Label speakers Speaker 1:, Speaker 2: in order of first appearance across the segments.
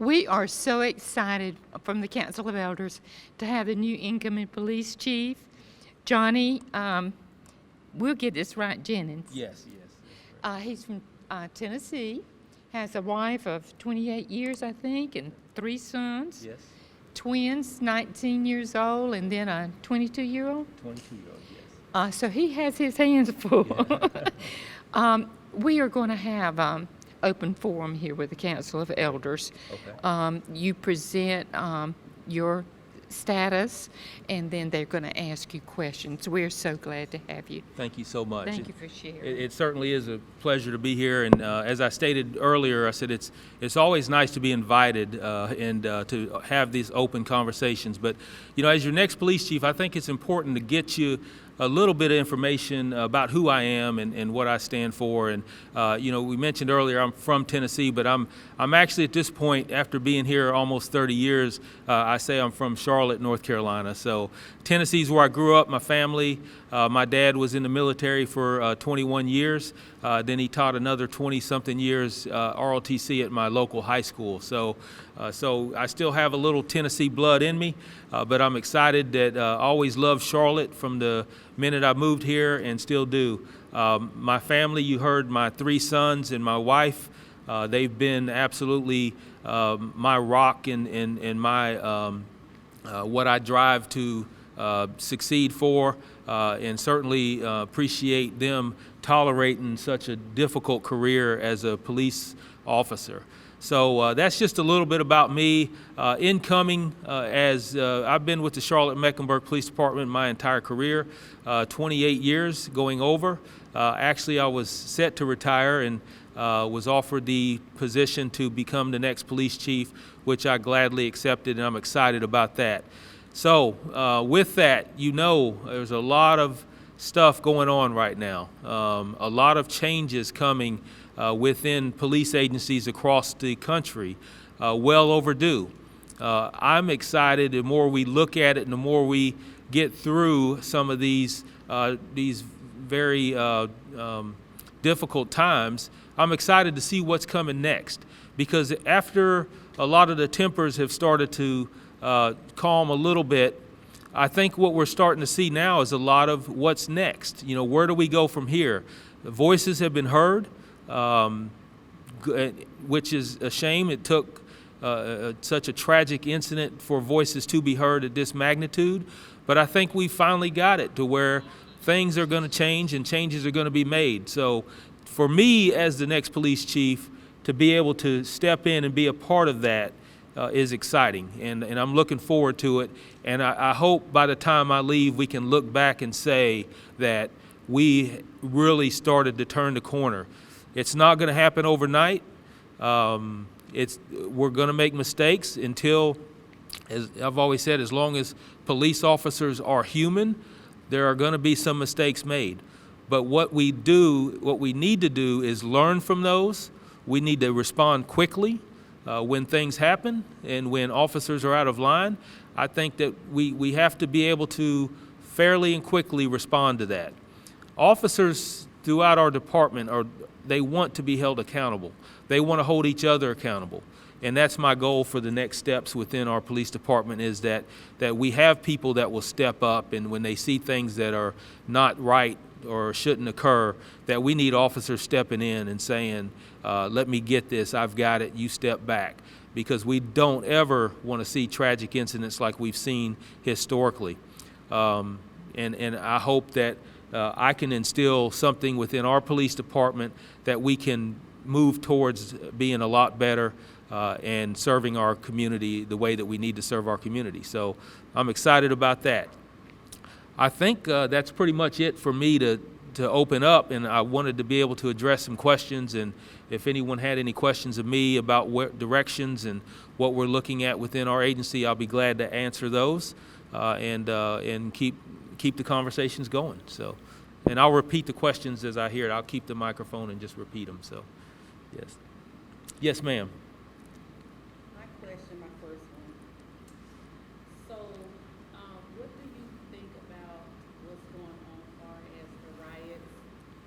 Speaker 1: We are so excited from the Council of Elders to have the new incoming police chief, Johnny. We'll get this right, Jennings.
Speaker 2: Yes.
Speaker 1: He's from Tennessee, has a wife of 28 years, I think, and 3 sons.
Speaker 2: Yes.
Speaker 1: Twins, 19 years old, and then a 22-year-old.
Speaker 2: 22-year-old, yes.
Speaker 1: So he has his hands full.
Speaker 2: Yeah.
Speaker 1: We are going to have open forum here with the Council of Elders.
Speaker 2: Okay.
Speaker 1: You present your status, and then they're going to ask you questions. We're so glad to have you.
Speaker 2: Thank you so much.
Speaker 1: Thank you for sharing.
Speaker 2: It certainly is a pleasure to be here, and as I stated earlier, I said it's always nice to be invited and to have these open conversations. But as your next police chief, I think it's important to get you a little bit of information about who I am and what I stand for. And we mentioned earlier I'm from Tennessee, but I'm actually at this point, after being here almost 30 years, I say I'm from Charlotte, North Carolina. So Tennessee's where I grew up. My family, my dad was in the military for 21 years. Then he taught another 20-something years ROTC at my local high school. So I still have a little Tennessee blood in me, but I'm excited that I always loved Charlotte from the minute I moved here and still do. My family, you heard my 3 sons and my wife, they've been absolutely my rock and my what I drive to succeed for, and certainly appreciate them tolerating such a difficult career as a police officer. So that's just a little bit about me. Incoming, as I've been with the Charlotte Mecklenburg Police Department my entire career, 28 years going over. Actually, I was set to retire and was offered the position to become the next police chief, which I gladly accepted, and I'm excited about that. So with that, there's a lot of stuff going on right now, a lot of changes coming within police agencies across the country, well overdue. I'm excited. The more we look at it and the more we get through some of these very difficult times, I'm excited to see what's coming next. Because after a lot of the tempers have started to calm a little bit, I think what we're starting to see now is a lot of what's next. Where do we go from here? The voices have been heard, which is a shame. It took such a tragic incident for voices to be heard at this magnitude. But I think we finally got it to where things are going to change and changes are going to be made. So for me as the next police chief, to be able to step in and be a part of that is exciting, and I'm looking forward to it. And I hope by the time I leave, we can look back and say that we really started to turn the corner. It's not going to happen overnight. We're going to make mistakes until, as I've always said, as long as police officers are human, there are going to be some mistakes made. But what we need to do is learn from those. We need to respond quickly when things happen and when officers are out of line. I think that we have to be able to fairly and quickly respond to that. Officers throughout our department they want to be held accountable. They want to hold each other accountable. And that's my goal for the next steps within our police department, is that we have people that will step up, and when they see things that are not right or shouldn't occur, that we need officers stepping in and saying, let me get this, I've got it, you step back. Because we don't ever want to see tragic incidents like we've seen historically. And I hope that I can instill something within our police department that we can move towards being a lot better and serving our community the way that we need to serve our community. So I'm excited about that. I think that's pretty much it for me to open up, and I wanted to be able to address some questions, and if anyone had any questions of me about what directions and what we're looking at within our agency, I'll be glad to answer those and keep the conversations going. So, and I'll repeat the questions as I hear it. I'll keep the microphone and just repeat them. So, yes. Yes, ma'am.
Speaker 3: My first one. So, what do you think about what's going on as far as the riots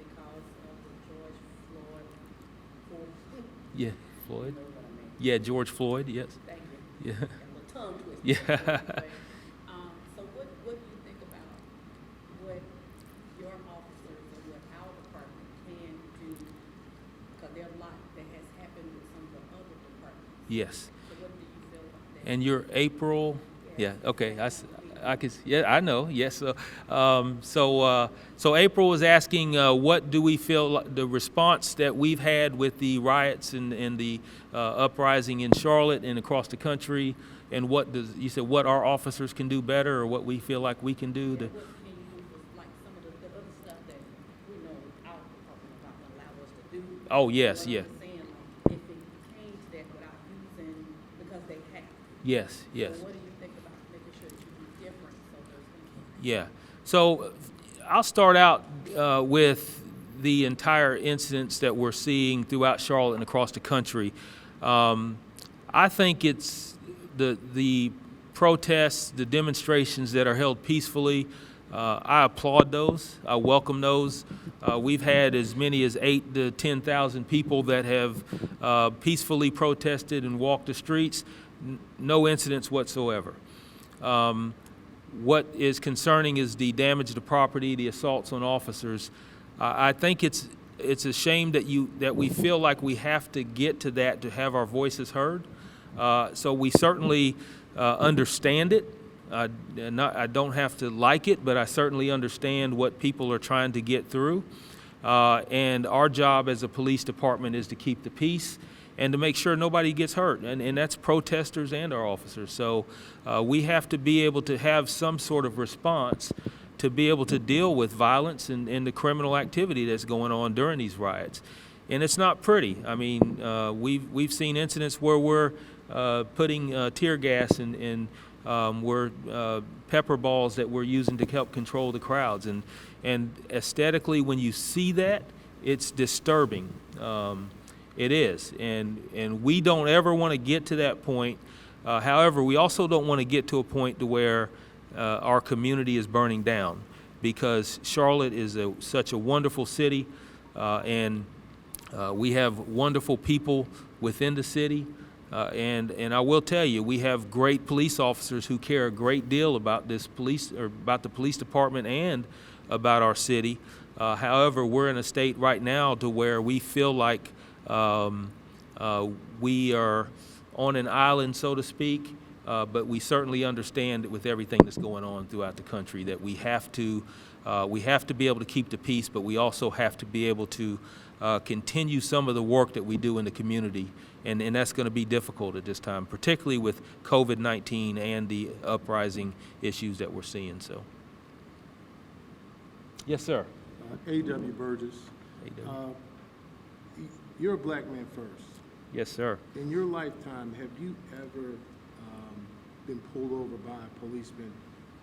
Speaker 3: because of the George Floyd?
Speaker 2: Yeah, Floyd.
Speaker 3: You know what I mean?
Speaker 2: Yeah, George Floyd, yes.
Speaker 3: Thank you.
Speaker 2: Yeah.
Speaker 3: Got a little tongue twister.
Speaker 2: Yeah.
Speaker 3: So what do you think about what your officers or what our department can do? Because there's a lot that has happened with some of the other departments.
Speaker 2: Yes.
Speaker 3: So what do you feel about that?
Speaker 2: And you're April, yeah, okay, yeah, I know, yes. So April was asking, what do we feel, the response that we've had with the riots and the uprising in Charlotte and across the country, and you said what our officers can do better, or what we feel like we can do to.
Speaker 3: What can you do for, like, some of the other stuff that we know our department not gonna allow us to do?
Speaker 2: Oh, yes,
Speaker 3: What
Speaker 2: yeah.
Speaker 3: I'm saying, like, if it came to that without using, because they have.
Speaker 2: Yes, yes.
Speaker 3: So what do you think about making sure that you do different so those things?
Speaker 2: Yeah. So I'll start out with the entire incidents that we're seeing throughout Charlotte and across the country. I think it's the protests, the demonstrations that are held peacefully. I applaud those. I welcome those. We've had as many as 8,000 to 10,000 people that have peacefully protested and walked the streets. No incidents whatsoever. What is concerning is the damage to property, the assaults on officers. I think it's a shame that we feel like we have to get to that to have our voices heard. So we certainly understand it. I don't have to like it, but I certainly understand what people are trying to get through. And our job as a police department is to keep the peace and to make sure nobody gets hurt, and that's protesters and our officers. So we have to be able to have some sort of response to be able to deal with violence and the criminal activity that's going on during these riots. And it's not pretty. I mean, we've seen incidents where we're putting tear gas and we're pepper balls that we're using to help control the crowds. And aesthetically, when you see that, it's disturbing. It is, and we don't ever want to get to that point. However, we also don't want to get to a point to where our community is burning down, because Charlotte is such a wonderful city, and we have wonderful people within the city. And I will tell you, we have great police officers who care a great deal about the police department and about our city. However, we're in a state right now to where we feel like we are on an island, so to speak, but we certainly understand that with everything that's going on throughout the country, that we have to be able to keep the peace, but we also have to be able to continue some of the work that we do in the community, and that's going to be difficult at this time, particularly with COVID-19 and the uprising issues that we're seeing. So, yes, sir.
Speaker 4: A.W. Burgess. You're a black man first.
Speaker 2: Yes, sir.
Speaker 4: In your lifetime, have you ever been pulled over by a policeman?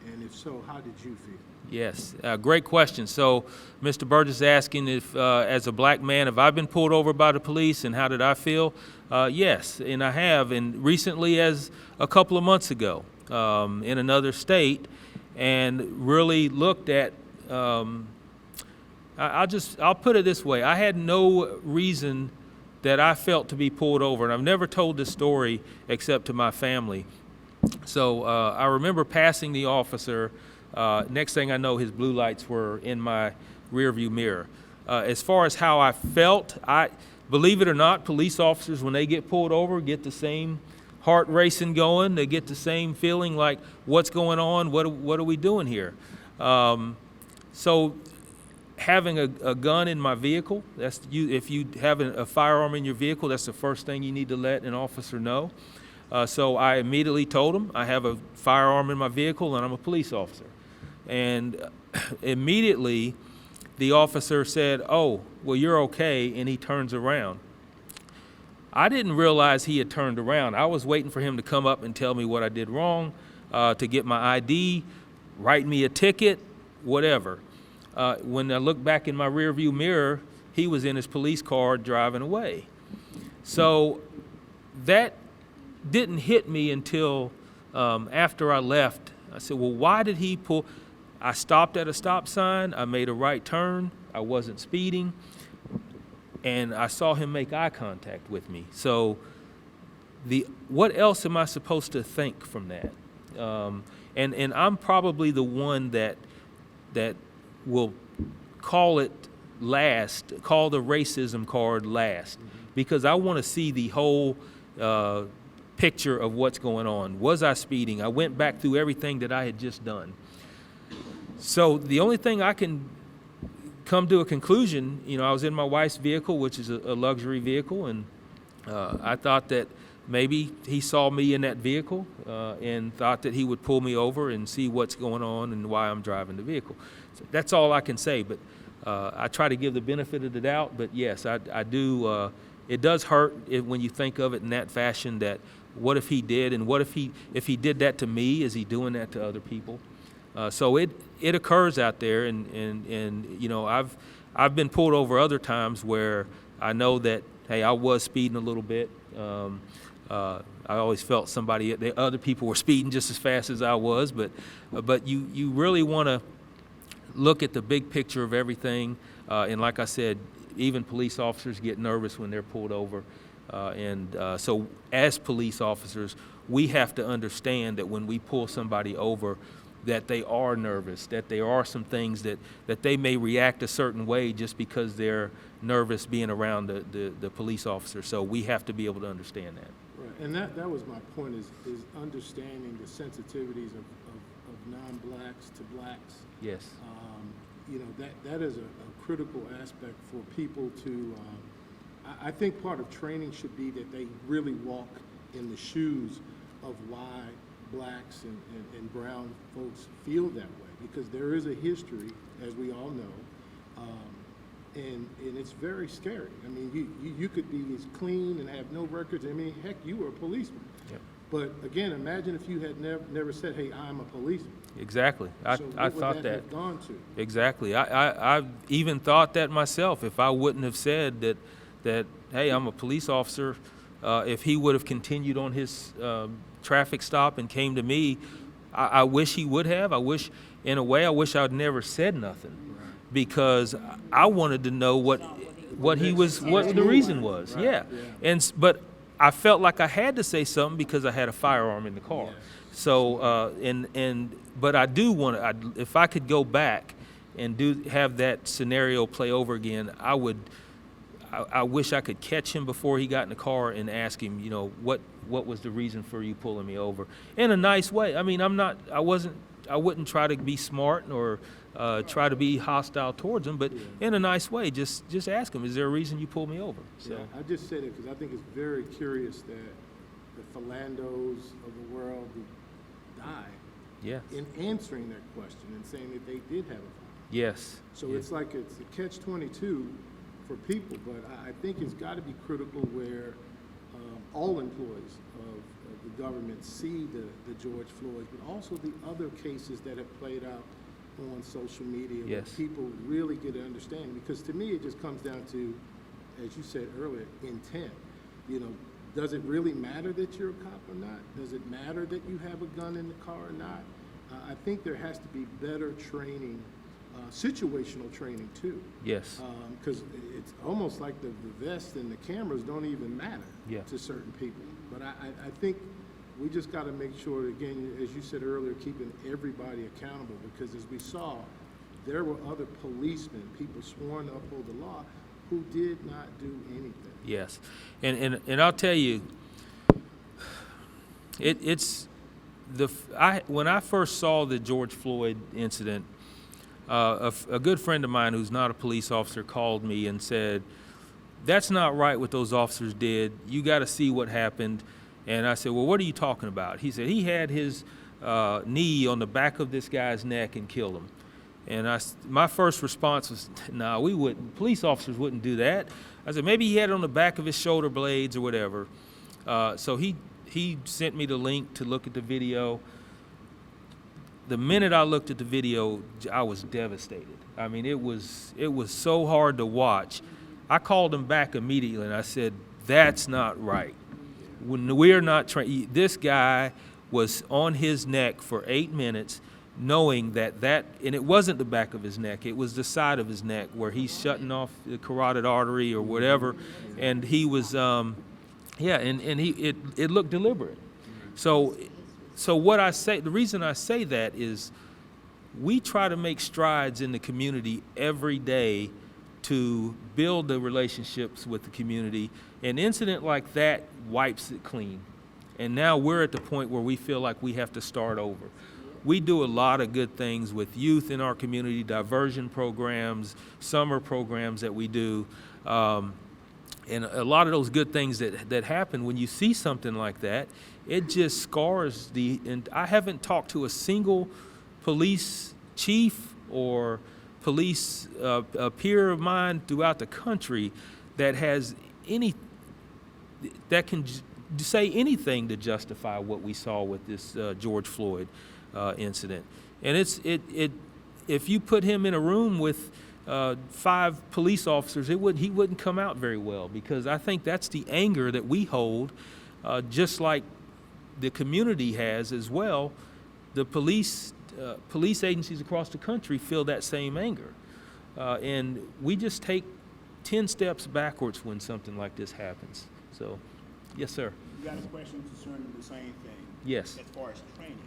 Speaker 4: And if so, how did you feel?
Speaker 2: Yes, great question. So, Mr. Burgess is asking if, as a black man, have I been pulled over by the police, and how did I feel? Yes, and I have, and recently, as a couple of months ago, in another state, and really looked at. I'll put it this way: I had no reason that I felt to be pulled over, and I've never told this story except to my family. So I remember passing the officer. Next thing I know, his blue lights were in my rearview mirror. As far as how I felt, believe it or not, police officers, when they get pulled over, get the same heart racing going. They get the same feeling like, what's going on? What are we doing here? So having a gun in my vehicle, if you have a firearm in your vehicle, that's the first thing you need to let an officer know. So I immediately told him I have a firearm in my vehicle and I'm a police officer. And immediately the officer said, "Oh, well, you're okay," and he turns around. I didn't realize he had turned around. I was waiting for him to come up and tell me what I did wrong, to get my ID, write me a ticket, whatever. When I looked back in my rearview mirror, he was in his police car driving away. So that didn't hit me until after I left. I said, well, why did he pull? I stopped at a stop sign. I made a right turn. I wasn't speeding. And I saw him make eye contact with me. So what else am I supposed to think from that? And I'm probably the one that will call the racism card last, because I want to see the whole picture of what's going on. Was I speeding? I went back through everything that I had just done. So the only thing I can come to a conclusion, I was in my wife's vehicle, which is a luxury vehicle, and I thought that maybe he saw me in that vehicle and thought that he would pull me over and see what's going on and why I'm driving the vehicle. So that's all I can say, but I try to give the benefit of the doubt. But yes, I do. It does hurt when you think of it in that fashion, that what if he did, and what if he did that to me, is he doing that to other people? So it occurs out there, and I've been pulled over other times where I know that, hey, I was speeding a little bit. I always felt other people were speeding just as fast as I was, but you really want to look at the big picture of everything. And like I said, even police officers get nervous when they're pulled over. So as police officers, we have to understand that when we pull somebody over, that they are nervous, that there are some things that they may react a certain way just because they're nervous being around the police officer. So we have to be able to understand that.
Speaker 4: Right, and that was my point, is understanding the sensitivities of non-blacks to blacks.
Speaker 2: Yes.
Speaker 4: That is a critical aspect for people to, I think part of training should be that they really walk in the shoes of why blacks and brown folks feel that way, because there is a history, as we all know, and it's very scary. I mean, you could be as clean and have no records. I mean, heck, you were a policeman.
Speaker 2: Yep.
Speaker 4: But again, imagine if you had never said, "Hey, I'm a policeman."
Speaker 2: Exactly. I thought
Speaker 4: that have gone to?
Speaker 2: Exactly. I even thought that myself. If I wouldn't have said that hey, I'm a police officer, if he would have continued on his traffic stop and came to me, I wish he would have. I wish I'd never said nothing, because I wanted to know what the reason was.
Speaker 4: Right.
Speaker 2: Yeah. But I felt like I had to say something because I had a firearm in the car.
Speaker 4: Yes.
Speaker 2: So but I do want to. If I could go back and have that scenario play over again, I would. I wish I could catch him before he got in the car and ask him, what was the reason for you pulling me over, in a nice way. I mean, I wouldn't try to be smart or try to be hostile towards him, but in a nice way, just ask him, is there a reason you pulled me over? So
Speaker 4: I just say that because I think it's very curious that the Philandos of the world who died in answering that question and saying that they did have a firearm.
Speaker 2: Yes.
Speaker 4: So it's like it's a catch-22 for people, but I think it's got to be critical where all employees of the government see the George Floyd, but also the other cases that have played out on social media, where people really get an understanding. Because to me, it just comes down to, as you said earlier, intent. Does it really matter that you're a cop or not? Does it matter that you have a gun in the car or not? I think there has to be better training, situational training too. Yes. Because it's almost like the vest and the cameras don't even matter to certain people. But I think we just got to make sure, again, as you said earlier, keeping everybody accountable, because as we saw, there were other policemen, people sworn to uphold the law, who did not do anything.
Speaker 2: Yes. And I'll tell you, when I first saw the George Floyd incident, a good friend of mine who's not a police officer called me and said, that's not right what those officers did. You got to see what happened. And I said, well, what are you talking about? He said he had his knee on the back of this guy's neck and killed him. And my first response was, no, we wouldn't. Police officers wouldn't do that. I said, maybe he had it on the back of his shoulder blades or whatever. So he sent me the link to look at the video. The minute I looked at the video, I was devastated. I mean, it was so hard to watch. I called him back immediately and I said, that's not right. When we're not trained, this guy was on his neck for 8 minutes, knowing that, and it wasn't the back of his neck, it was the side of his neck where he's shutting off the carotid artery or whatever, and he was Yeah, and it looked deliberate. So what I say, the reason I say that is we try to make strides in the community every day to build the relationships with the community. An incident like that wipes it clean. And now we're at the point where we feel like we have to start over. We do a lot of good things with youth in our community, diversion programs, summer programs that we do. And a lot of those good things that happen, when you see something like that, it just scars and I haven't talked to a single police chief or police peer of mine throughout the country that has that can say anything to justify what we saw with this George Floyd incident. And if you put him in a room with 5 police officers, he wouldn't come out very well, because I think that's the anger that we hold, just like the community has as well. The police agencies across the country feel that same anger, and we just take 10 steps backwards when something like this happens. So, yes, sir.
Speaker 5: You got a question concerning the same thing?
Speaker 2: Yes.
Speaker 5: As far as training?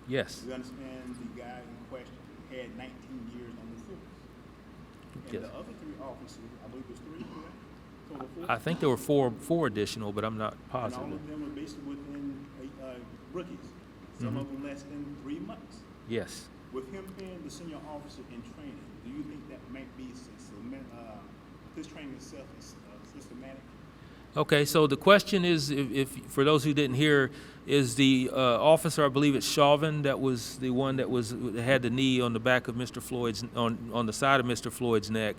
Speaker 2: Yes.
Speaker 5: You understand the guy in question had 19 years on the force. And
Speaker 2: Yes.
Speaker 5: the other 3 officers, I believe it was 3, correct? Total 4?
Speaker 2: I think there were four additional, but I'm not
Speaker 5: And
Speaker 2: positive.
Speaker 5: all of them were basically within rookies, some of them less than 3 months.
Speaker 2: Yes.
Speaker 5: With him being the senior officer in training, do you think that might be this training itself is systematic?
Speaker 2: Okay, so the question is, if for those who didn't hear, is the officer, I believe it's Chauvin, that was the one that had the knee on the back of Mr. Floyd's, on the side of Mr. Floyd's neck.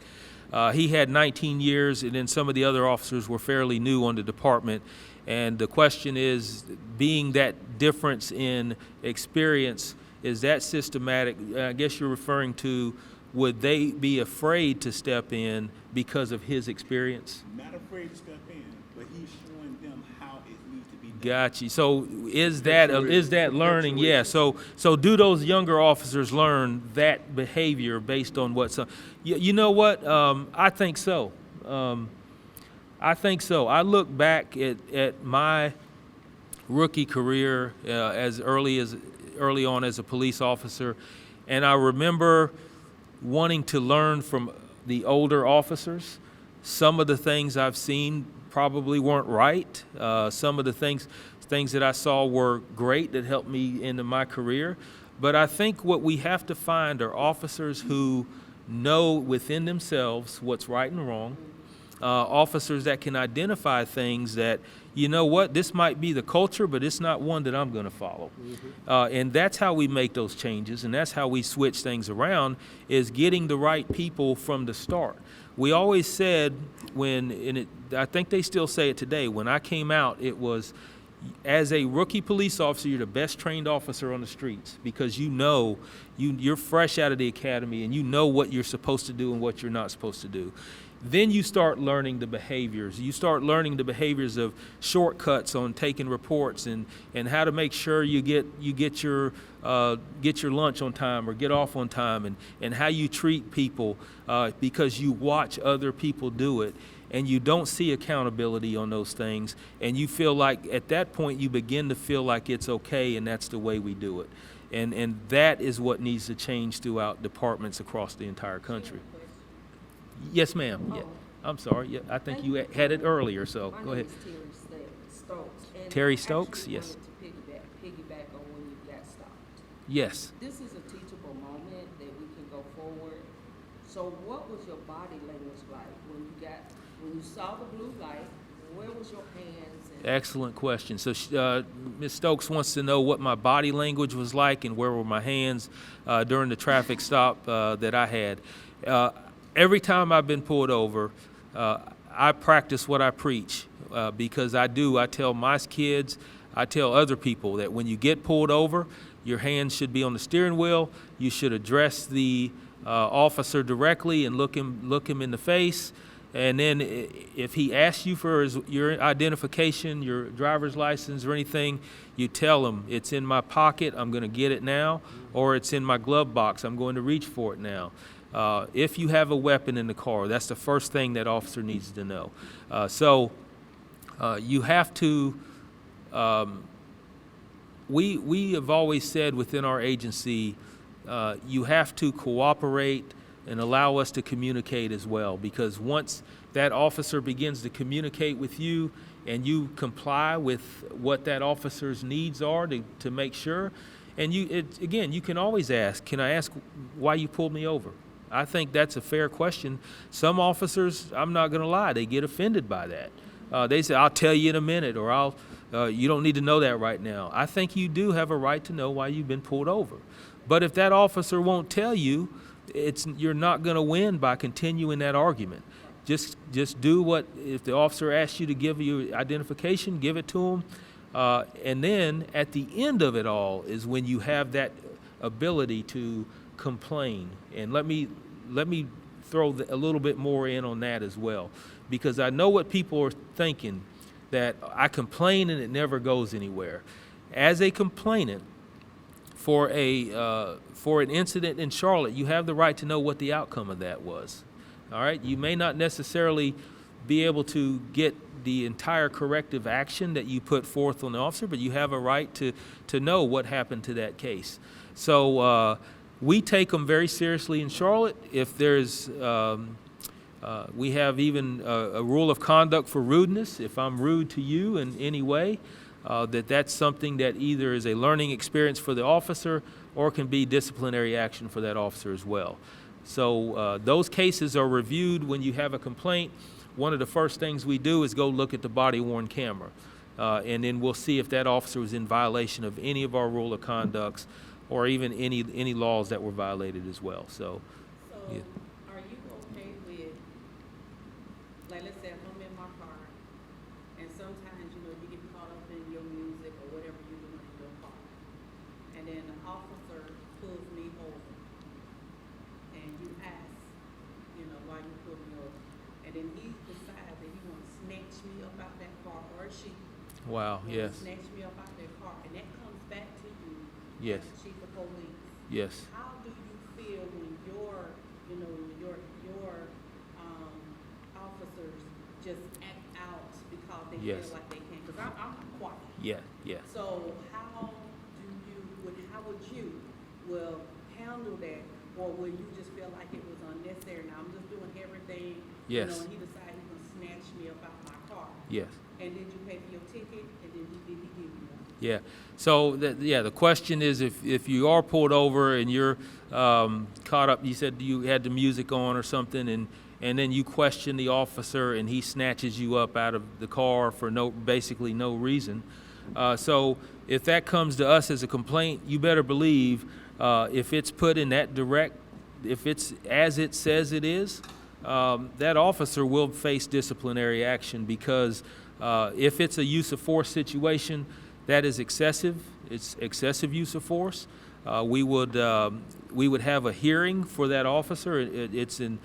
Speaker 2: He had 19 years, and then some of the other officers were fairly new on the department. And the question is, being that difference in experience, is that systematic? I guess you're referring to, would they be afraid to step in because of his experience?
Speaker 5: Not afraid to step in, but he's showing them how it needs to be done.
Speaker 2: Gotcha. So is that learning? Yeah. So do those younger officers learn that behavior based on what some? You know what? I think so. I think so. I look back at my rookie career as early on as a police officer, and I remember wanting to learn from the older officers. Some of the things I've seen probably weren't right. Some of the things that I saw were great that helped me into my career. But I think what we have to find are officers who know within themselves what's right and wrong. Officers that can identify things that, you know what, this might be the culture, but it's not one that I'm going to follow. And that's how we make those changes, and that's how we switch things around, is getting the right people from the start. We always said, I think they still say it today, when I came out, it was, as a rookie police officer, you're the best trained officer on the streets, because you're fresh out of the academy and you know what you're supposed to do and what you're not supposed to do. Then you start learning the behaviors. You start learning the behaviors of shortcuts on taking reports, and how to make sure you get your lunch on time or get off on time, and how you treat people, because you watch other people do it, and you don't see accountability on those things, and you feel like at that point you begin to feel like it's okay, and that's the way we do it. And that is what needs to change throughout departments across the entire country. Yes, ma'am. Yeah. I'm sorry. Yeah, I think you had it earlier, so go ahead.
Speaker 6: My name is Terry Stokes. And
Speaker 2: Terry
Speaker 6: I
Speaker 2: Stokes,
Speaker 6: actually
Speaker 2: yes.
Speaker 6: wanted to piggyback on when you got stopped.
Speaker 2: Yes.
Speaker 6: This is a teachable moment that we can go forward. So what was your body language like when you saw the blue light? Where was your hands?
Speaker 2: Excellent question. So Ms. Stokes wants to know what my body language was like and where were my hands during the traffic stop that I had. Every time I've been pulled over, I practice what I preach, because I tell my kids, I tell other people that when you get pulled over, your hands should be on the steering wheel. You should address the officer directly and look him in the face. And then if he asks you for your identification, your driver's license or anything, you tell him, it's in my pocket, I'm going to get it now, or it's in my glove box, I'm going to reach for it now. If you have a weapon in the car, that's the first thing that officer needs to know. So You have to, we have always said within our agency, you have to cooperate and allow us to communicate as well, because once that officer begins to communicate with you and you comply with what that officer's needs are to make sure, and again, you can always ask, can I ask why you pulled me over? I think that's a fair question. Some officers, I'm not going to lie, they get offended by that. They say, I'll tell you in a minute, or you don't need to know that right now. I think you do have a right to know why you've been pulled over. But if that officer won't tell you, you're not going to win by continuing that argument. Just do what, if the officer asks you to give you identification, give it to him. And then at the end of it all is when you have that ability to complain. And let me throw a little bit more in on that as well, because I know what people are thinking, that I complain and it never goes anywhere. As a complainant for an incident in Charlotte, you have the right to know what the outcome of that was. All right, you may not necessarily be able to get the entire corrective action that you put forth on the officer, but you have a right to know what happened to that case. So we take them very seriously in Charlotte. If there's, we have even a rule of conduct for rudeness. If I'm rude to you in any way, that's something that either is a learning experience for the officer or can be disciplinary action for that officer as well. So those cases are reviewed when you have a complaint. One of the first things we do is go look at the body-worn camera, and then we'll see if that officer was in violation of any of our rule of conducts or even any laws that were violated as well. So yeah.
Speaker 3: Are you okay with, like, let's say I'm in my car, and sometimes, you get caught up in your music or whatever you're doing in your car, and then the officer pulls me over, and you ask, why you pulled me over, and then he decides that he wants to snatch me up out that car, or she
Speaker 2: Wow, yes.
Speaker 3: snatch me up out that car, and that comes back to you.
Speaker 2: Yes.
Speaker 3: As chief of police.
Speaker 2: Yes.
Speaker 3: How do you feel when your officers just act out because they
Speaker 2: Yes.
Speaker 3: feel like they can? Because I'm quiet.
Speaker 2: Yeah, yeah.
Speaker 3: So how would you handle that, or will you just feel like it was unnecessary? Now I'm just doing everything.
Speaker 2: Yes.
Speaker 3: And he decided he was gonna snatch me up out my car.
Speaker 2: Yes.
Speaker 3: And did you pay for your ticket? And then did he give you one?
Speaker 2: Yeah. So the question is, if you are pulled over and you're caught up, you said you had the music on or something, and then you question the officer and he snatches you up out of the car for basically no reason. So if that comes to us as a complaint, you better believe if it's put in that if it's as it says it is, that officer will face disciplinary action, because if it's a use of force situation, that is excessive. It's excessive use of force. We would have a hearing for that officer. It's an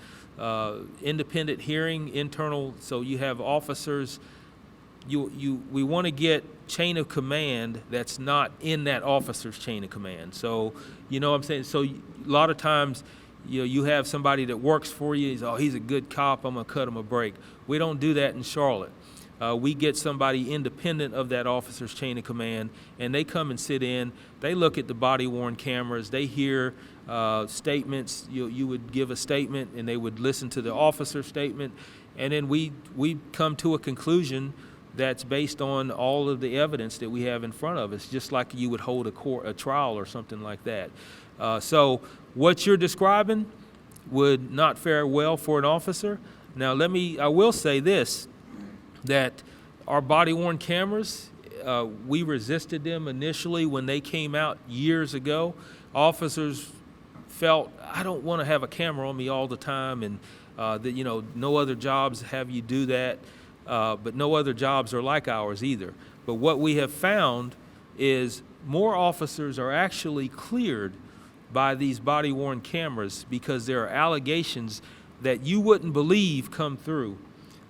Speaker 2: independent hearing, internal. So you have officers. We want to get chain of command that's not in that officer's chain of command. So you know what I'm saying. So a lot of times, you have somebody that works for you. He's a good cop, I'm gonna cut him a break. We don't do that in Charlotte. We get somebody independent of that officer's chain of command, and they come and sit in. They look at the body-worn cameras. They hear statements. You would give a statement, and they would listen to the officer's statement, and then we come to a conclusion that's based on all of the evidence that we have in front of us, just like you would hold a trial or something like that. So what you're describing would not fare well for an officer. Now, I will say this, that our body-worn cameras, we resisted them initially when they came out years ago. Officers felt, I don't want to have a camera on me all the time, and that no other jobs have you do that, but no other jobs are like ours either. But what we have found is more officers are actually cleared by these body-worn cameras, because there are allegations that you wouldn't believe come through,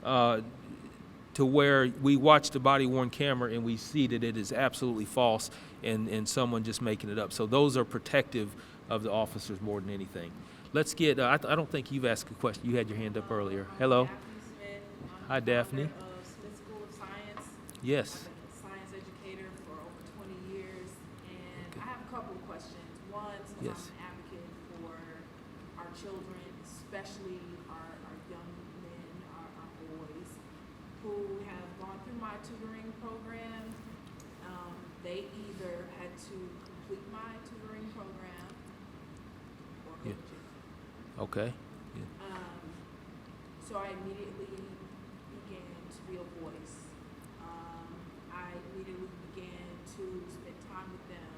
Speaker 2: to where we watch the body-worn camera and we see that it is absolutely false and someone just making it up. So those are protective of the officers more than anything. Let's get, I don't think you've asked a question. You had your hand up earlier. Hello.
Speaker 3: Daphne Smith.
Speaker 2: Hi, Daphne.
Speaker 3: Smith School of Science
Speaker 2: Yes.
Speaker 7: I've been a science educator for over 20 years, and I have a couple of questions. One, since
Speaker 2: Yes.
Speaker 7: I'm an advocate for our children, especially our young men, our boys, who have gone through my tutoring program. They either had to complete my tutoring program or go
Speaker 2: Yeah.
Speaker 7: to jail.
Speaker 2: Okay.
Speaker 7: So I immediately began to be a voice. I immediately began to spend time with them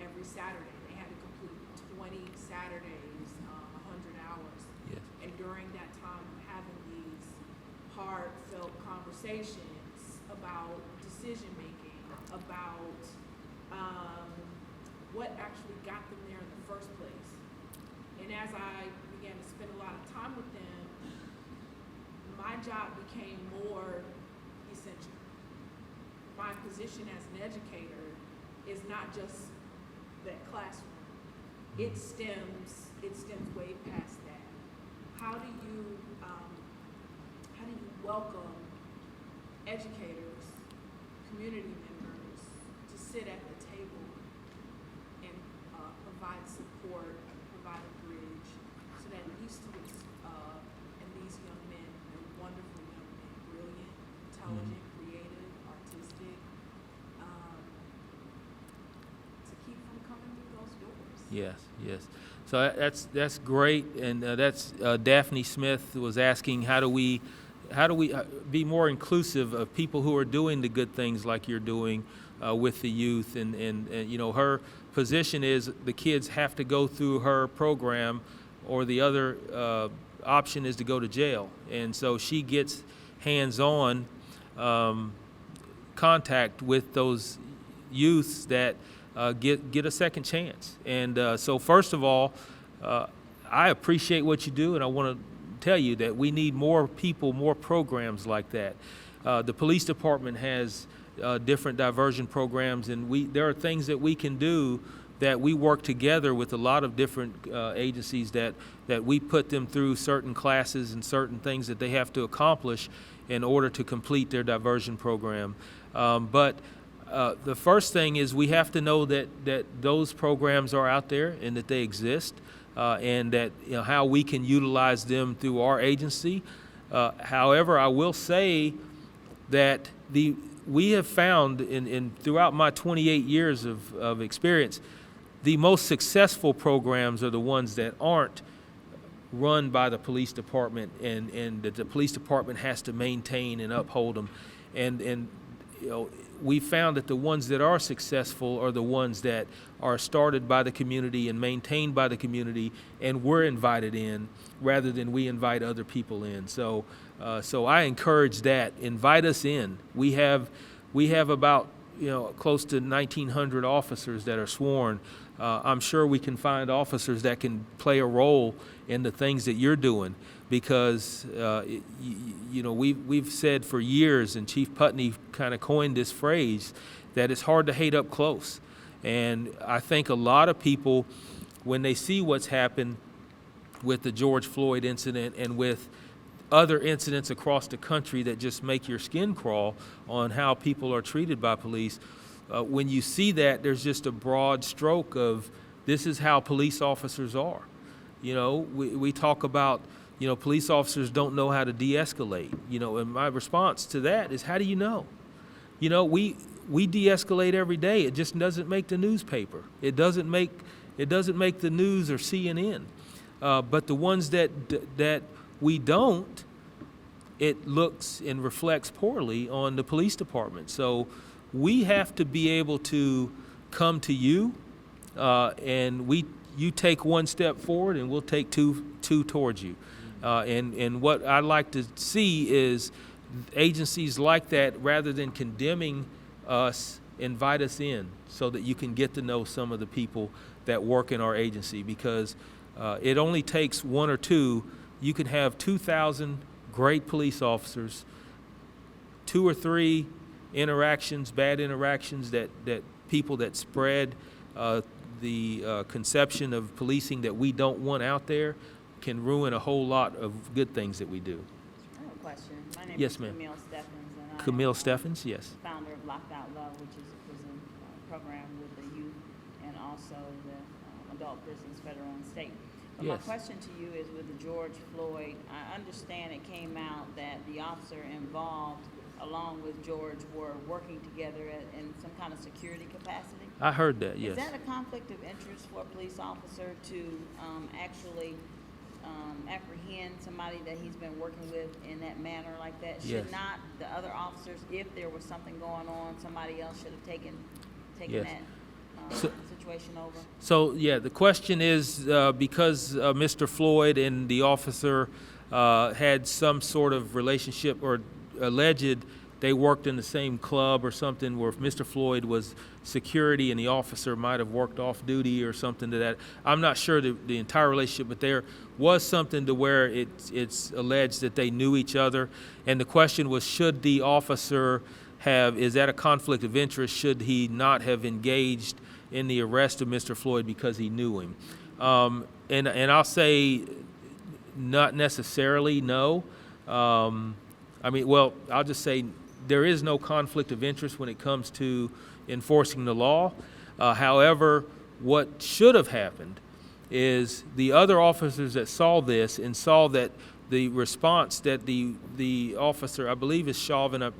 Speaker 7: every Saturday. They had to complete 20 Saturdays, 100 hours.
Speaker 2: Yes.
Speaker 7: And during that time, having these heartfelt conversations about decision-making, about what actually got them there in the first place. And as I began to spend a lot of time with them, my job became more essential. My position as an educator is not just that classroom. It stems way past that. How do you welcome educators, community members to sit at the table and provide support, provide a bridge, so that these students and these young men, they're wonderful young men, brilliant, intelligent, creative, artistic, to keep from coming through those doors.
Speaker 2: Yes, yes. So that's great, and that's Daphne Smith was asking, how do we be more inclusive of people who are doing the good things like you're doing with the youth, and you know, her position is the kids have to go through her program, or the other option is to go to jail, and so she gets hands-on contact with those youths that get a second chance. And so first of all, I appreciate what you do, and I want to tell you that we need more people, more programs like that. The police department has different diversion programs, and there are things that we can do that we work together with a lot of different agencies that we put them through certain classes and certain things that they have to accomplish in order to complete their diversion program. But the first thing is we have to know that those programs are out there and that they exist, and that, you know, how we can utilize them through our agency. However, I will say that we have found throughout my 28 years of experience, the most successful programs are the ones that aren't run by the police department, and that the police department has to maintain and uphold them. And you know, we found that the ones that are successful are the ones that are started by the community and maintained by the community, and we're invited in rather than we invite other people in. So I encourage that. Invite us in. We have about, you know, close to 1,900 officers that are sworn. I'm sure we can find officers that can play a role in the things that you're doing, because you know, we've said for years, and Chief Putney kind of coined this phrase, that it's hard to hate up close. And I think a lot of people, when they see what's happened with the George Floyd incident and with other incidents across the country that just make your skin crawl on how people are treated by police, when you see that, there's just a broad stroke of this is how police officers are. You know, we talk about, you know, police officers don't know how to de-escalate. You know, and my response to that is, how do you know? You know, we de-escalate every day. It just doesn't make the newspaper. It doesn't make the news or CNN. But the ones that we don't, it looks and reflects poorly on the police department. So we have to be able to come to you, and you take one step forward, and we'll take two towards you. And what I'd like to see is agencies like that, rather than condemning us, invite us in so that you can get to know some of the people that work in our agency, because it only takes one or two. You can have 2,000 great police officers, 2 or 3 interactions, bad interactions, that people that spread the conception of policing that we don't want out there, can ruin a whole lot of good things that we do.
Speaker 8: question. My name
Speaker 2: Yes,
Speaker 8: is
Speaker 2: ma'am.
Speaker 8: Camille Steffens, and I
Speaker 2: Camille
Speaker 8: am
Speaker 2: Steffens, yes.
Speaker 8: founder of Locked Out Love, which is a prison program with the youth and also the adult prisons, federal and state. But my
Speaker 2: Yes.
Speaker 8: question to you is with the George Floyd, I understand it came out that the officer involved along with George were working together in some kind of security capacity.
Speaker 2: I heard that, yes.
Speaker 8: Is that a conflict of interest for a police officer to actually apprehend somebody that he's been working with in that manner like that?
Speaker 2: Yes.
Speaker 8: Should not the other officers, if there was something going on, somebody else should have taken
Speaker 2: Yes.
Speaker 8: that
Speaker 2: So-
Speaker 8: situation over?
Speaker 2: So, yeah, the question is, because Mr. Floyd and the officer had some sort of relationship or alleged they worked in the same club or something, where if Mr. Floyd was security and the officer might have worked off duty or something to that. I'm not sure the entire relationship, but there was something to where it's alleged that they knew each other. And the question was, should the officer is that a conflict of interest? Should he not have engaged in the arrest of Mr. Floyd because he knew him? And I'll say not necessarily, no. I mean, well, I'll just say there is no conflict of interest when it comes to enforcing the law. However, what should have happened is the other officers that saw this and saw that the response that the officer, I believe is Chauvin,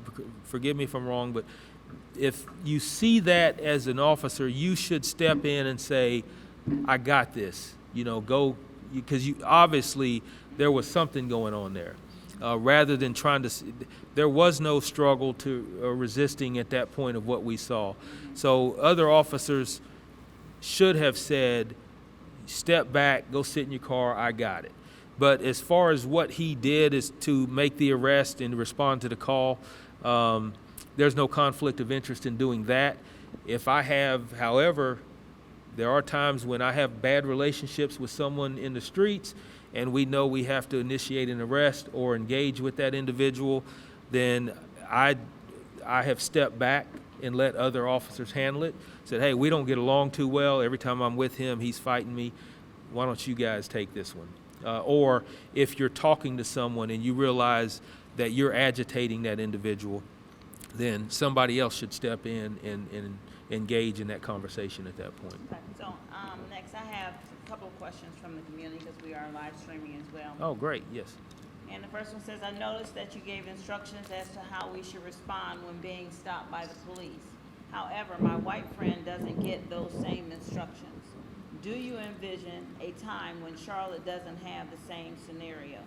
Speaker 2: forgive me if I'm wrong, but if you see that as an officer, you should step in and say, I got this, go, because obviously there was something going on there. Rather than trying to, there was no struggle to resisting at that point of what we saw. So other officers should have said, step back, go sit in your car, I got it. But as far as what he did is to make the arrest and respond to the call, there's no conflict of interest in doing that. However, there are times when I have bad relationships with someone in the streets and we know we have to initiate an arrest or engage with that individual, then I have stepped back and let other officers handle it. Said, hey, we don't get along too well. Every time I'm with him, he's fighting me. Why don't you guys take this one? Or if you're talking to someone and you realize that you're agitating that individual, then somebody else should step in and engage in that conversation at that point.
Speaker 8: Okay, so next I have a couple of questions from the community because we are live streaming as well.
Speaker 2: Oh, great, yes.
Speaker 8: And the first one says, I noticed that you gave instructions as to how we should respond when being stopped by the police. However, my white friend doesn't get those same instructions. Do you envision a time when Charlotte doesn't have the same scenario?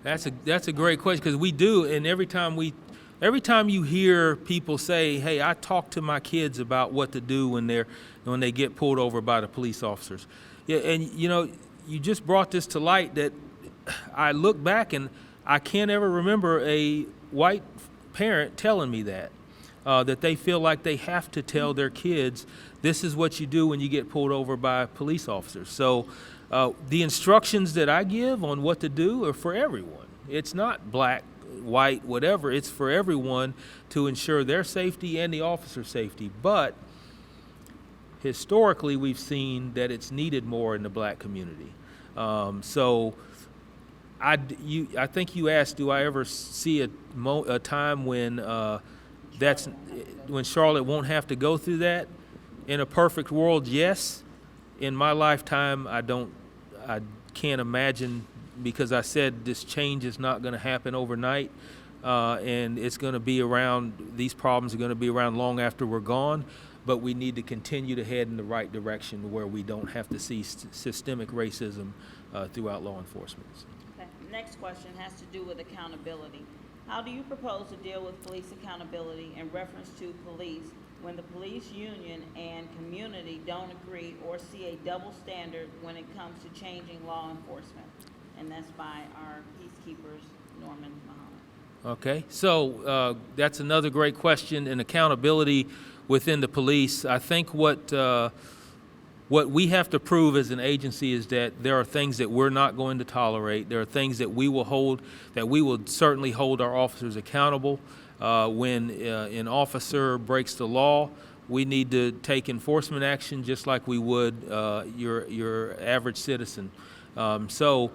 Speaker 2: That's a great question, because we do, and every time you hear people say, hey, I talk to my kids about what to do when they get pulled over by the police officers. Yeah, and you just brought this to light that I look back and I can't ever remember a white parent telling me that they feel like they have to tell their kids, this is what you do when you get pulled over by police officers. So the instructions that I give on what to do are for everyone. It's not black, white, whatever. It's for everyone to ensure their safety and the officer's safety. But historically, we've seen that it's needed more in the black community. So I think you asked, do I ever see a time when when Charlotte won't have to go through that? In a perfect world, yes. In my lifetime, I can't imagine, because I said this change is not going to happen overnight, and it's going to be around, these problems are going to be around long after we're gone, but we need to continue to head in the right direction where we don't have to see systemic racism throughout law enforcement.
Speaker 8: Okay. Next question has to do with accountability. How do you propose to deal with police accountability in reference to police when the police union and community don't agree or see a double standard when it comes to changing law enforcement? And that's by our peacekeepers, Norman Muhammad.
Speaker 2: Okay, so that's another great question. And accountability within the police, I think what we have to prove as an agency is that there are things that we're not going to tolerate. There are things that we will certainly hold our officers accountable. When an officer breaks the law, we need to take enforcement action just like we would your average citizen. So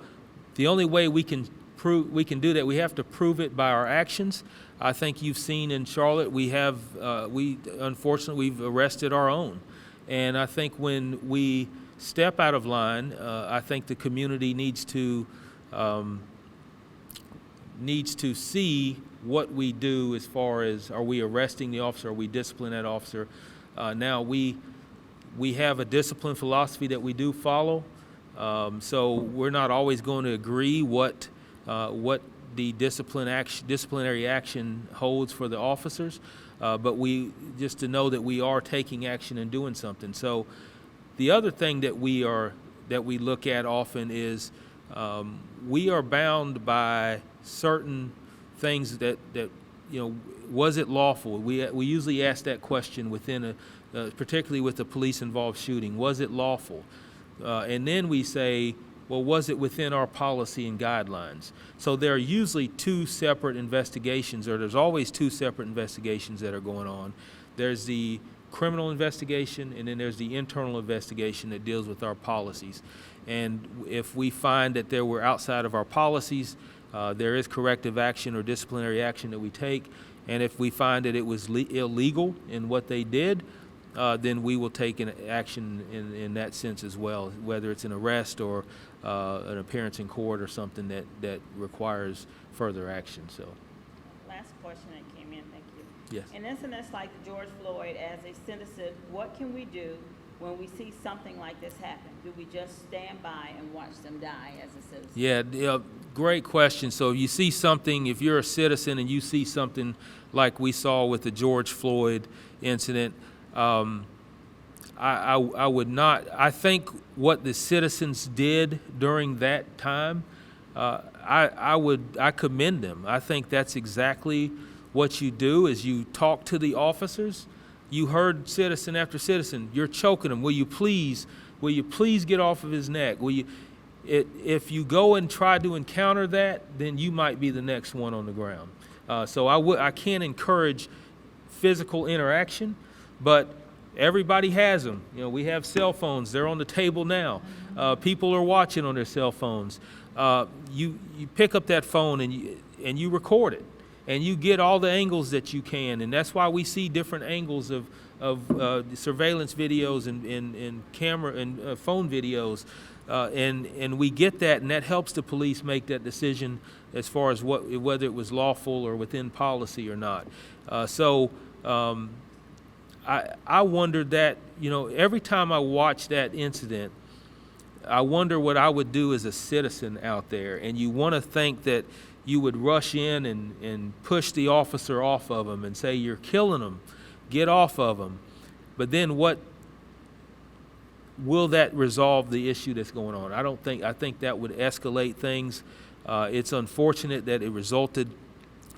Speaker 2: the only way we can do that. We have to prove it by our actions. I think you've seen in Charlotte, unfortunately, we've arrested our own. And I think when we step out of line, I think the community needs to see what we do as far as, are we arresting the officer, are we disciplining that officer? Now we have a discipline philosophy that we do follow, so we're not always going to agree what the disciplinary action holds for the officers, but we just to know that we are taking action and doing something. So the other thing that we look at often is we are bound by certain things that was it lawful? We usually ask that question within particularly with a police-involved shooting. Was it lawful? And then we say, well, was it within our policy and guidelines? So there are usually two separate investigations, or there's always two separate investigations that are going on. There's the criminal investigation, and then there's the internal investigation that deals with our policies. And if we find that there were outside of our policies, there is corrective action or disciplinary action that we take. And if we find that it was illegal in what they did, then we will take an action in that sense as well, whether it's an arrest or an appearance in court or something that requires further action. So,
Speaker 8: Last question that came in, thank you.
Speaker 2: yes.
Speaker 8: In incidents like the George Floyd, as a citizen, what can we do when we see something like this happen? Do we just stand by and watch them die as a citizen?
Speaker 2: Yeah, great question. So you see something, if you're a citizen and you see something like we saw with the George Floyd incident, I would not. I think what the citizens did during that time, I commend them. I think that's exactly what you do. Is you talk to the officers. You heard citizen after citizen. You're choking him. Will you please get off of his neck? If you go and try to encounter that, then you might be the next one on the ground. So I can't encourage physical interaction, but everybody has them. We have cell phones. They're on the table now. People are watching on their cell phones. You pick up that phone and you record it, and you get all the angles that you can. And that's why we see different angles of surveillance videos and camera and phone videos, and we get that, and that helps the police make that decision as far as whether it was lawful or within policy or not. I wondered that, every time I watch that incident, I wonder what I would do as a citizen out there. And you want to think that you would rush in and push the officer off of him and say, you're killing him, get off of him. But then what will that resolve the issue that's going on? I think that would escalate things. It's unfortunate that it resulted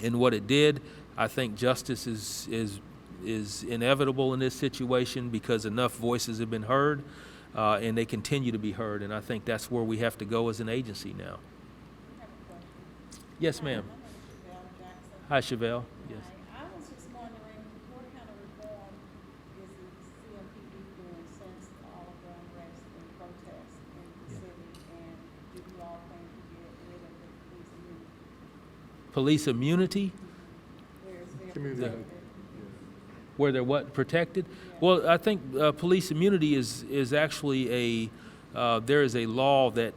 Speaker 2: in what it did. I think justice is inevitable in this situation because enough voices have been heard, and they continue to be heard. And I think that's where we have to go as an agency now.
Speaker 3: I have a question.
Speaker 2: Yes, ma'am.
Speaker 3: My name is Chevelle Jackson.
Speaker 2: Hi, Chevelle. Yes.
Speaker 3: Hi. I was just wondering, what kind of reform is the CMPD doing since all of the unrest and protests in the city? And do you all plan to get rid of the police immunity?
Speaker 2: Police immunity?
Speaker 3: Where it's very
Speaker 4: Community.
Speaker 3: protected?
Speaker 2: Where they're what, protected? Well, I think police immunity is actually there is a law that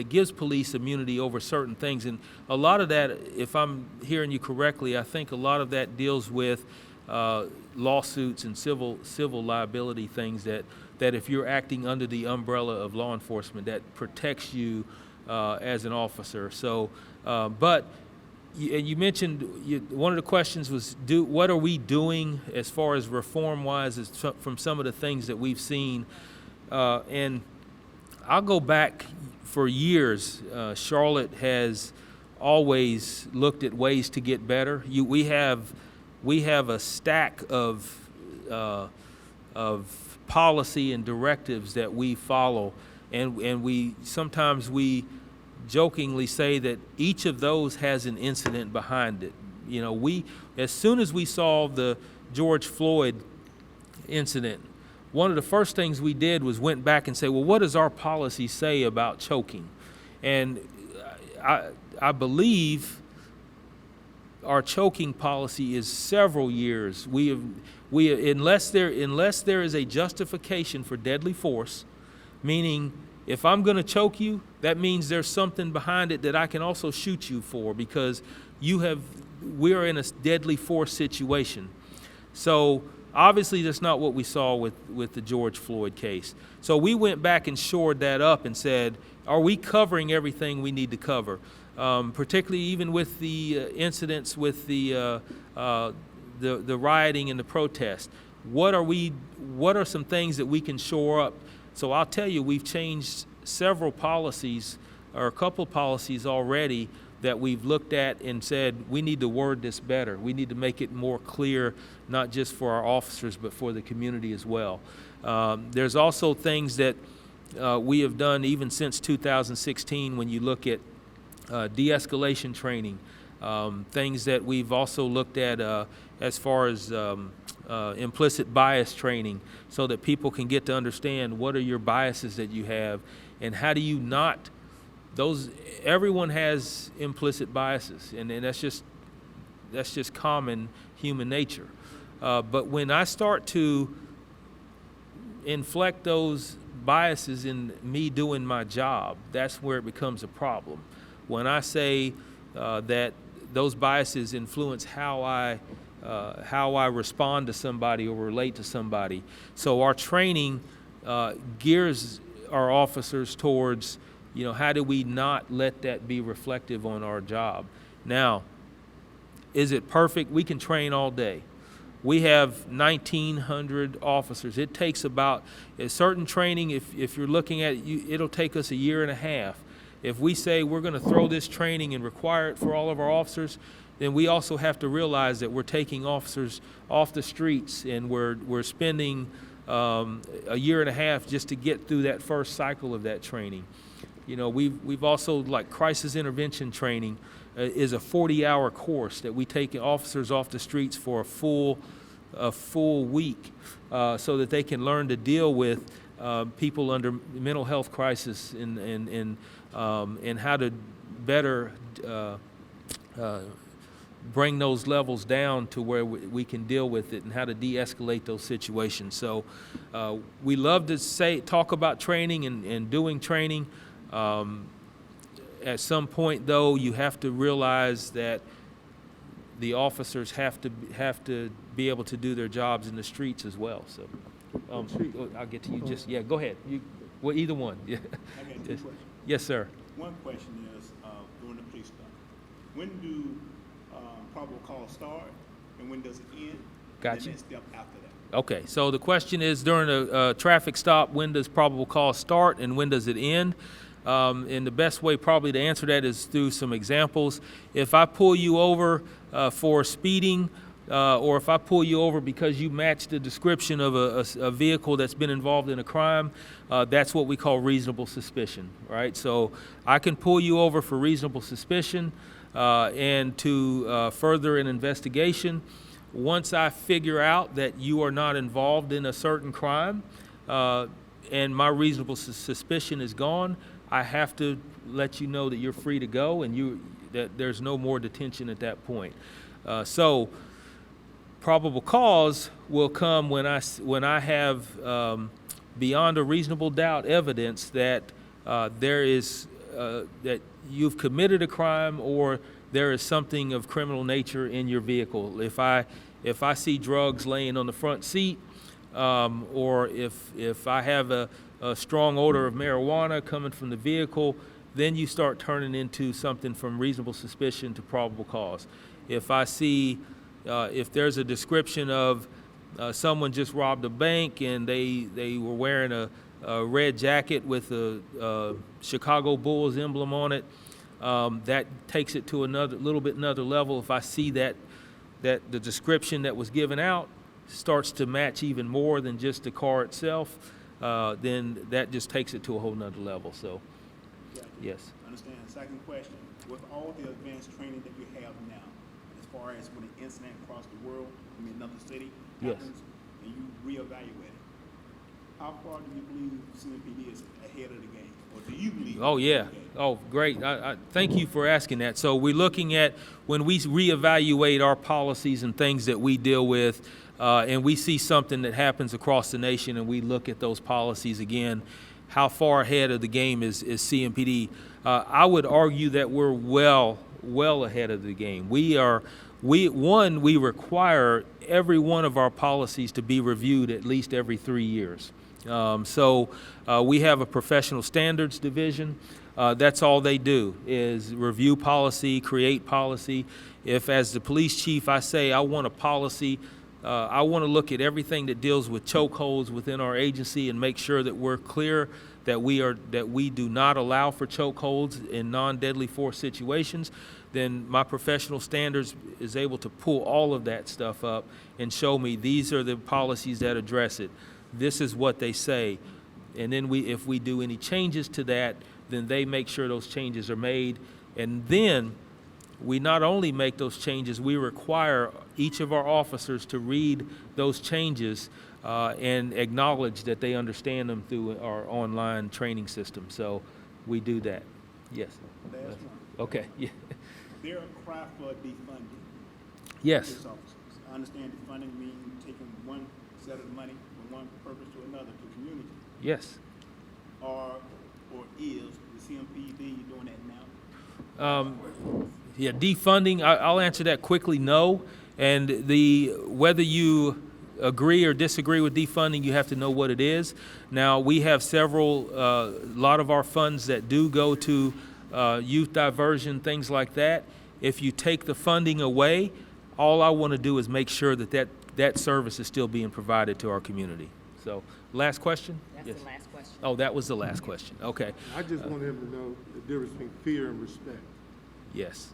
Speaker 2: gives police immunity over certain things, and a lot of that, if I'm hearing you correctly, I think a lot of that deals with lawsuits and civil liability things that if you're acting under the umbrella of law enforcement, that protects you as an officer. So, but. You mentioned one of the questions was, what are we doing as far as reform-wise from some of the things that we've seen? And I'll go back for years. Charlotte has always looked at ways to get better. We have a stack of policy and directives that we follow, and sometimes we jokingly say that each of those has an incident behind it. As soon as we saw the George Floyd incident, one of the first things we did was went back and say, well, what does our policy say about choking? And I believe our choking policy is several years. Unless there is a justification for deadly force, meaning if I'm going to choke you, that means there's something behind it that I can also shoot you for, because we are in a deadly force situation. So obviously that's not what we saw with the George Floyd case. So we went back and shored that up and said, are we covering everything we need to cover? Particularly even with the incidents with the rioting and the protest. What are some things that we can shore up? So I'll tell you, we've changed several policies, or a couple policies already, that we've looked at and said, we need to word this better. We need to make it more clear, not just for our officers, but for the community as well. There's also things that we have done even since 2016 when you look at de-escalation training, things that we've also looked at as far as implicit bias training, so that people can get to understand what are your biases that you have, and how do you not, everyone has implicit biases, and that's just common human nature. But when I start to inflect those biases in me doing my job, that's where it becomes a problem. When I say that those biases influence how I respond to somebody or relate to somebody. So our training gears our officers towards, how do we not let that be reflective on our job? Now, is it perfect? We can train all day. We have 1,900 officers. It takes about a certain training, if you're looking at it, it'll take us a year and a half. If we say we're going to throw this training and require it for all of our officers, then we also have to realize that we're taking officers off the streets, and we're spending a year and a half just to get through that first cycle of that training. We've also, like, crisis intervention training is a 40-hour course that we take officers off the streets for a full week, so that they can learn to deal with people under mental health crisis and how to better bring those levels down to where we can deal with it, and how to de-escalate those situations. So we love to talk about training and doing training. At some point, though, you have to realize that the officers have to be able to do their jobs in the streets as well. So I'll get to you. Go ahead. Either one. Yeah.
Speaker 5: I got two questions.
Speaker 2: Yes, sir.
Speaker 5: One question is, during the police stop, when do probable cause start, and when does it end?
Speaker 2: Gotcha.
Speaker 5: And the next step after that.
Speaker 2: Okay, so the question is, during a traffic stop, when does probable cause start and when does it end? And the best way probably to answer that is through some examples. If I pull you over for speeding, or if I pull you over because you match the description of a vehicle that's been involved in a crime, that's what we call reasonable suspicion, right? So I can pull you over for reasonable suspicion and to further an investigation. Once I figure out that you are not involved in a certain crime and my reasonable suspicion is gone, I have to let you know that you're free to go, and that there's no more detention at that point. So probable cause will come when I have beyond a reasonable doubt evidence that there is that you've committed a crime, or there is something of criminal nature in your vehicle. If I see drugs laying on the front seat, or if I have a strong odor of marijuana coming from the vehicle, then you start turning into something from reasonable suspicion to probable cause. If I see, if there's a description of someone just robbed a bank and they were wearing a red jacket with a Chicago Bulls emblem on it, that takes it to another level. If I see that the description that was given out starts to match even more than just the car itself, then that just takes it to a whole nother level. So, yes.
Speaker 5: Understand. Second question, with all the advanced training that you have now, as far as when an incident across the world, another city happens, and you reevaluate it, how far do you believe CMPD is ahead of the game? or do you believe?
Speaker 2: Oh, yeah. Oh, great. I thank you for asking that. So we're looking at when we reevaluate our policies and things that we deal with, and we see something that happens across the nation, and we look at those policies again, how far ahead of the game is CMPD? I would argue that we're well ahead of the game. We require every one of our policies to be reviewed at least every 3 years. So we have a professional standards division. That's all they do is review policy, create policy. If as the police chief I say I want a policy, I want to look at everything that deals with chokeholds within our agency and make sure that we're clear that we do not allow for chokeholds in non-deadly force situations. Then my professional standards is able to pull all of that stuff up and show me these are the policies that address it. This is what they say. And then if we do any changes to that, then they make sure those changes are made. And then we not only make those changes, we require each of our officers to read those changes and acknowledge that they understand them through our online training system. So we do that. Yes.
Speaker 5: Last one.
Speaker 2: Okay. Yeah.
Speaker 5: There are cry for defunding.
Speaker 2: Yes.
Speaker 5: Police officers. I understand defunding means taking one set of money from one purpose to another to community.
Speaker 2: Yes.
Speaker 5: Or is the CMPD doing that now?
Speaker 2: Yeah, defunding, I'll answer that quickly, no. And whether you agree or disagree with defunding, you have to know what it is. Now, we have a lot of our funds that do go to youth diversion, things like that. If you take the funding away, all I want to do is make sure that service is still being provided to our community. So, last question?
Speaker 6: That's
Speaker 2: Yes.
Speaker 6: the last question.
Speaker 2: Oh, that was the last question. Okay.
Speaker 4: I just want him to know the difference between fear and respect.
Speaker 2: Yes.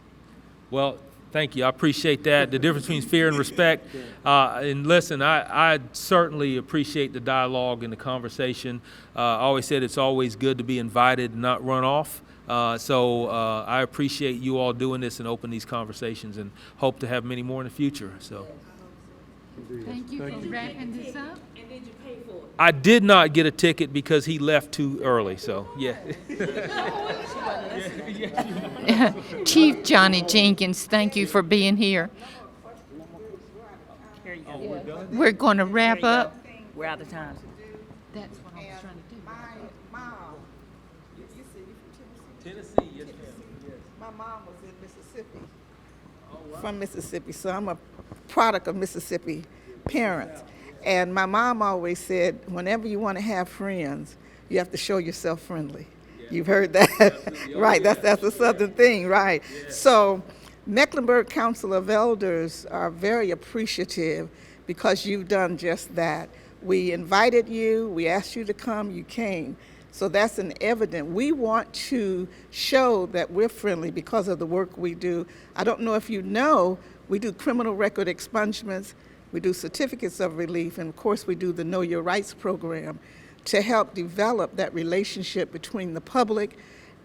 Speaker 2: Well, thank you. I appreciate that. The difference between fear and respect. And listen, I certainly appreciate the dialogue and the conversation. I always said it's always good to be invited and not run off. So I appreciate you all doing this and open these conversations and hope to have many more in the future. So
Speaker 1: Thank you for wrapping this up.
Speaker 3: And did you pay for it?
Speaker 2: I did not get a ticket because he left too early. So yeah.
Speaker 1: Chief Johnny Jenkins, thank you for being here.
Speaker 8: Here you go.
Speaker 1: We're going to wrap up.
Speaker 8: We're out of time.
Speaker 1: That's what I was trying to do.
Speaker 9: My mom, you said you from Tennessee?
Speaker 2: Tennessee, yes, ma'am.
Speaker 9: My mom was in Mississippi. From Mississippi, so I'm a product of Mississippi parents. And my mom always said, whenever you want to have friends, you have to show yourself friendly. You've heard that, right? That's a Southern thing, right? So Mecklenburg Council of Elders are very appreciative because you've done just that. We invited you, we asked you to come, you came. So that's an evident. We want to show that we're friendly because of the work we do. I don't know if you know, we do criminal record expungements, we do certificates of relief, and of course we do the Know Your Rights program to help develop that relationship between the public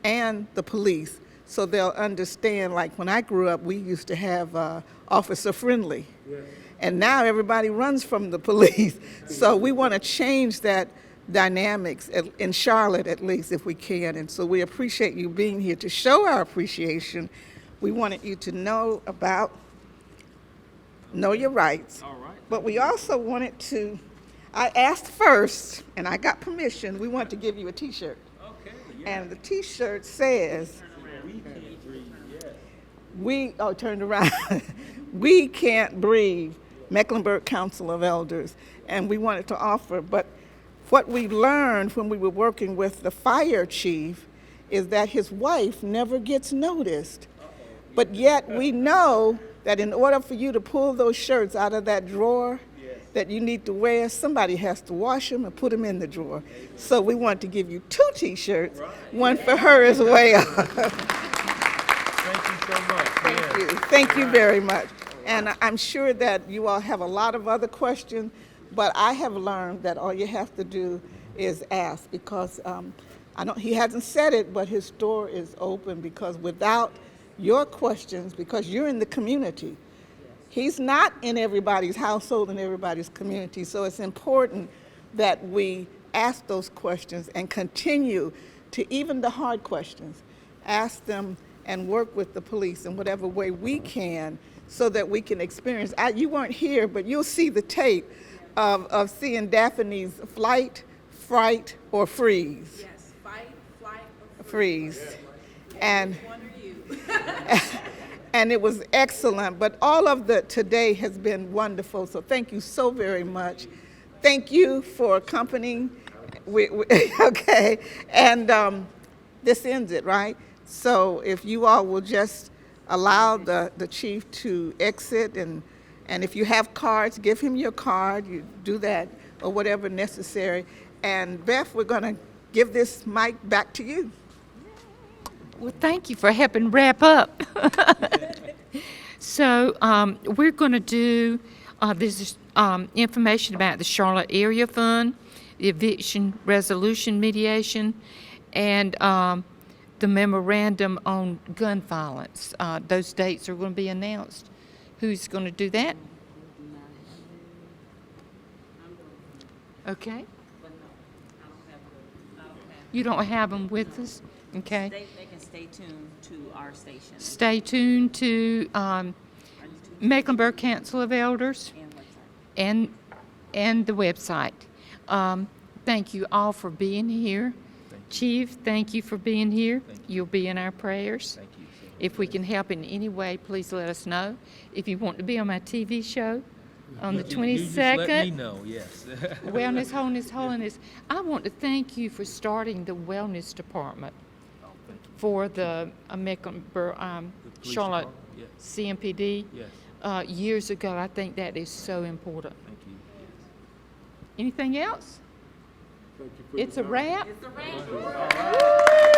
Speaker 9: and the police so they'll understand, like when I grew up, we used to have officer friendly. Yes. And now everybody runs from the police. So we want to change that dynamics in Charlotte, at least, if we can. And so we appreciate you being here to show our appreciation. We wanted you to know your rights.
Speaker 2: All right.
Speaker 9: But we also wanted to, I asked first, and I got permission, we want to give you a T-shirt.
Speaker 2: Okay. Yeah.
Speaker 9: And the T-shirt says, turned around. We can't breathe, Mecklenburg Council of Elders. And we wanted to offer, but what we learned when we were working with the fire chief is that his wife never gets noticed. But yet we know that in order for you to pull those shirts out of that drawer that you need to wear, somebody has to wash them and put them in the drawer. So we want to give you 2 T-shirts, one for her as well.
Speaker 2: Thank you so much.
Speaker 9: Thank you. Thank you very much. And I'm sure that you all have a lot of other questions, but I have learned that all you have to do is ask because he hasn't said it, but his door is open because without your questions, because you're in the community, he's not in everybody's household and everybody's community. So it's important that we ask those questions and continue to even the hard questions. Ask them and work with the police in whatever way we can so that we can experience. You weren't here, but you'll see the tape of seeing Daphne's flight, fright, or freeze.
Speaker 7: Yes, fight, flight, or
Speaker 9: Freeze. And
Speaker 7: one are you?
Speaker 9: and it was excellent, but all of the today has been wonderful, so thank you so very much. Thank you for accompanying, okay, and this ends it, right? So if you all will just allow the chief to exit, and if you have cards, give him your card, you do that, or whatever necessary. And Beth, we're gonna give this mic back to you.
Speaker 1: Well, thank you for helping wrap up. So we're going to do this information about the Charlotte Area Fund, the eviction resolution mediation, and the memorandum on gun violence. Those dates are going to be announced. Who's going to do that? Okay. You don't have them with us? Okay.
Speaker 8: They can stay tuned to our station
Speaker 1: Stay tuned to Mecklenburg Council of Elders
Speaker 8: and website.
Speaker 1: and the website. Thank you all for being here. Chief, thank you for being here. You'll be in our prayers.
Speaker 2: Thank you.
Speaker 1: If we can help in any way, please let us know. If you want to be on my TV show on the 22nd.
Speaker 2: You just let me know, yes.
Speaker 1: Wellness, Wholeness, Holiness. I want to thank you for starting the wellness department
Speaker 2: Oh, thank you.
Speaker 1: for the Mecklenburg,
Speaker 2: police
Speaker 1: Charlotte
Speaker 2: department,
Speaker 1: CMPD.
Speaker 2: Yes,
Speaker 1: Years ago, I think that is so important.
Speaker 2: thank you.
Speaker 1: Anything else?
Speaker 4: Thank you for
Speaker 1: It's a
Speaker 4: your time.
Speaker 1: wrap?
Speaker 7: It's a wrap.